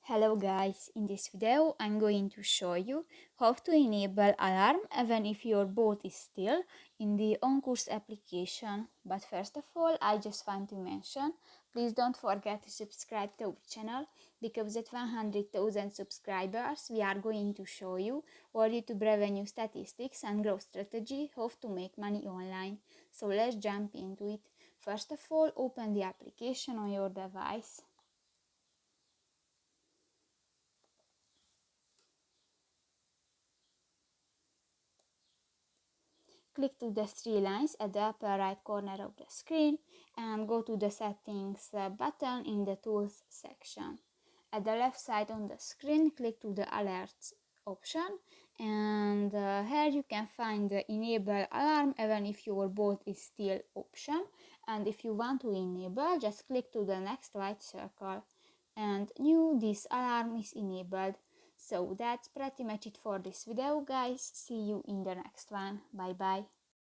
Hello guys, in this video I'm going to show you how to enable alarm even if your boat is still in the OnCourse application. But first of all, I just want to mention, please don't forget to subscribe to our channel, because at 100,000 subscribers we are going to show you our YouTube revenue statistics and growth strategy, how to make money online. So let's jump into it. First of all, open the application on your device. Click to the three lines at the upper right corner of the screen and go to the settings button in the tools section. At the left side on the screen, click to the alerts option, and here you can find the enable alarm even if your boat is still option. And if you want to enable, just click to the next white circle and new this alarm is enabled. So that's pretty much it for this video guys. See you in the next one. Bye bye.